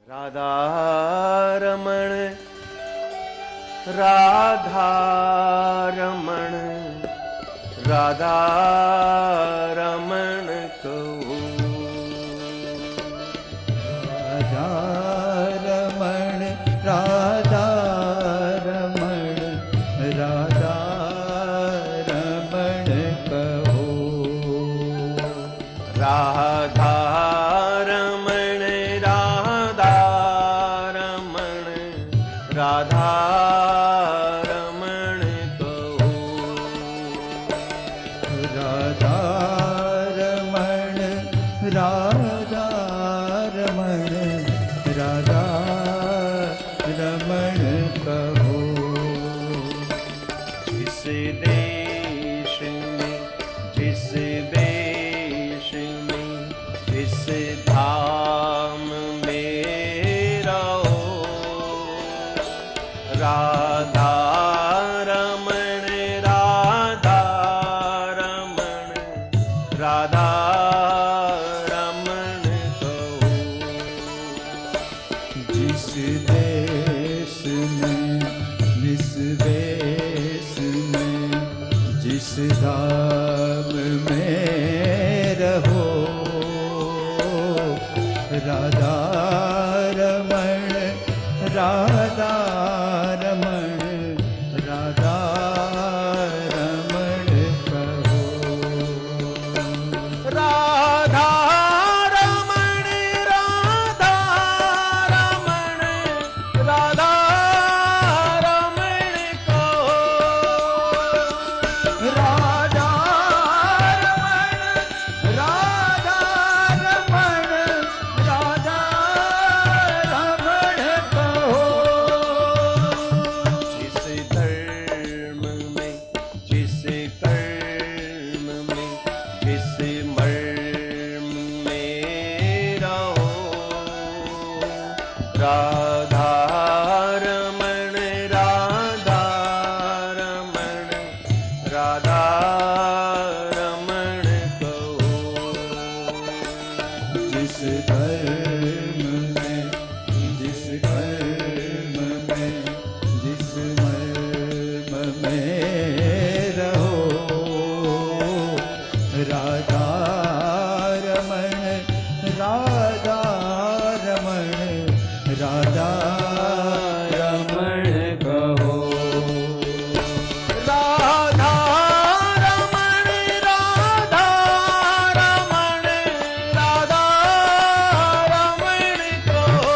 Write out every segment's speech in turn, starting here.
राधा रमण राधा रमण राधा रमण कहूँ। राधा रमण राधा रमण राधा रमण कहो। राधा रमण राधा रमण राधा रमण कहूँ। राधा रमण राधा रमण राधा रमण कहो। जिस देश में जिस देश में जिस धाम में रहो, राधा रमण राधा रमण राधा रमण कहो। जिस देश में जिस देश में जिस धाम में रहो, राधा रमण राधा रमण राधा रमण कहो। राधा रमण राधा रमण राधा रमण कहो। राधा रमण राधा रमण राधा रमण कहो। जिस धर्म में जिस कर्म में जिस मर्म में रहो, राधा रमण राधा रमण राधा रमण कहो। जिस कर्म में जिस कर्म में जिस मर्म में रहो, राधा रमण राधा रमण राधा रमण कहो। राधा रमण राधा रमण राधा रमण कहो।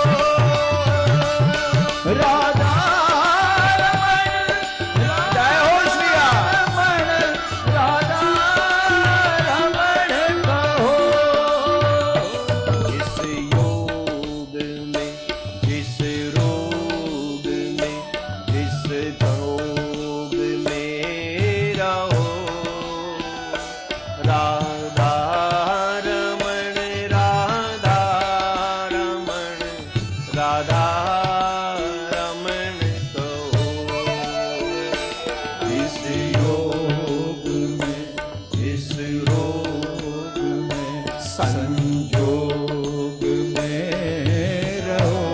राधा रमण जय हो श्री राम। रमण राधा रमण कहो। जिस योग में जिस रोग में जिस जोग में रहो, राधा रमण राधा रमण राधा रमण कहो। जिस योग में जिस रोग में संयोग में रहो,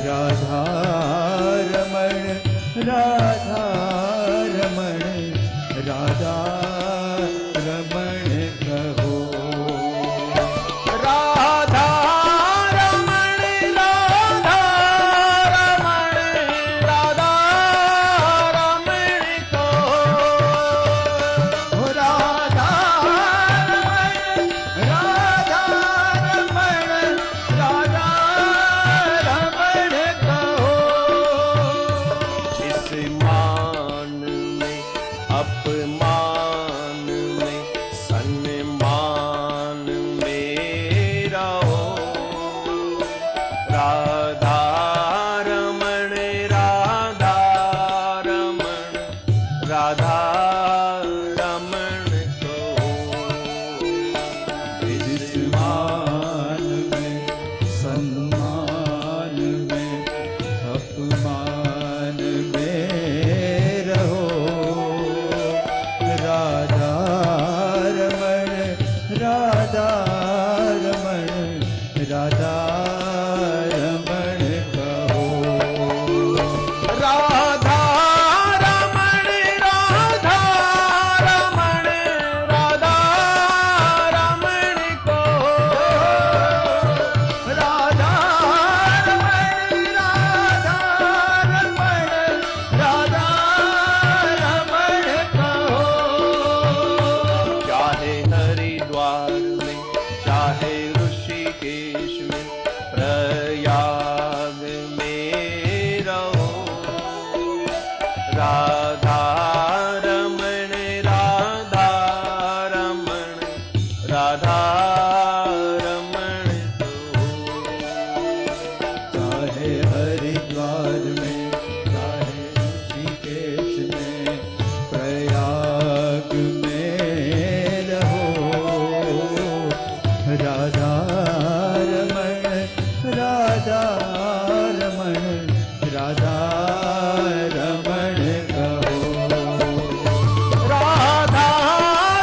राधा रमण राधा रमण राधा रमण कहो। राधा रमण राधा रमण राधा रमण कहो। राधा रमण राधा रमण राधा रमण कहो। जिस मान में अपमान में सम्मान में रहो, राधा रमण राधा रमण राधा रमण कहो। जिस मान में सम्मान में अपमान में रहो, राधा रमण राधा रमण राधा रमण कहो। राधा रमण राधा रमण राधा रमण को राधा रमण राधा रमण राधा रमण कहो। चाहे हरिद्वार में चाहे ऋषिकेश में प्रयाग में रहो राधा रमण राधा रमण राधा रमण चाहे हरिद्वार में चाहे ऋषिकेश में प्रयाग में रहो राधा रमण राधा रमण राधा रमण कहो। राधा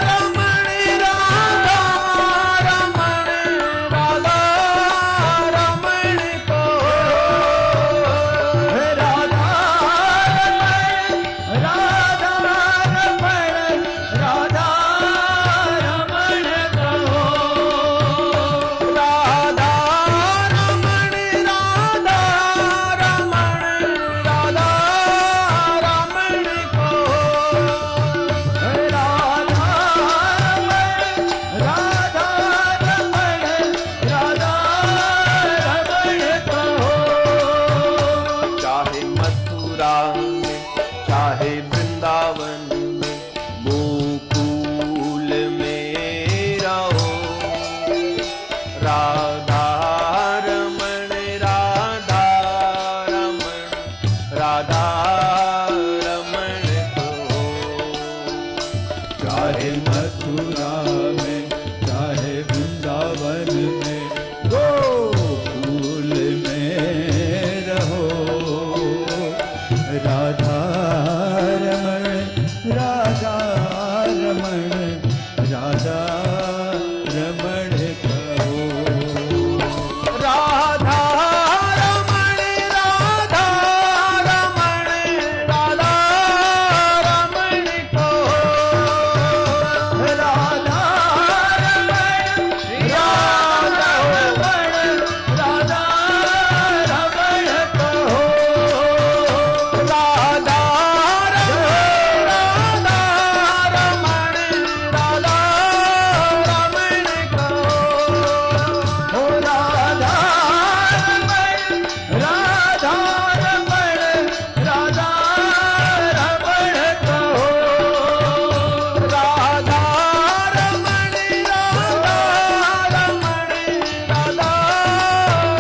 रमण राधा रमण राधा रमण को राधा रमण राधा रमण राधा रमण कहो। राधा रमण राधा रमण राधा रमण को राधा रमण राधा रमण राधा रमण कहो। चाहे मथुरा में चाहे वृंदावन में गोकुल में रहो राधा रमण राधा रमण राधा रमण को चाहे मथुरा में चाहे वृंदावन में गोकुल में रहो राधा रमण राधा रमण राधा रमण कहो। राधा रमण राधा रमण राधा रमण को राधा रमण राधा रमण राधा रमण कहो। राधा रमण राधा रमण राधा रमण को राधा रमण राधा रमण राधा रमण कहो। राधा रमण राधा रमण राधा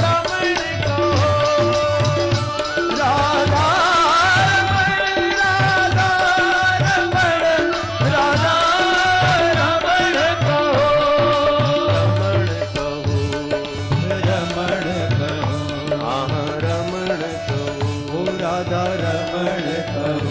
रमण को राधा रमण राधा रमण राधा रमण कहो। रमण कहो रमण कहो आह रमण कहो राधा रमण कहो।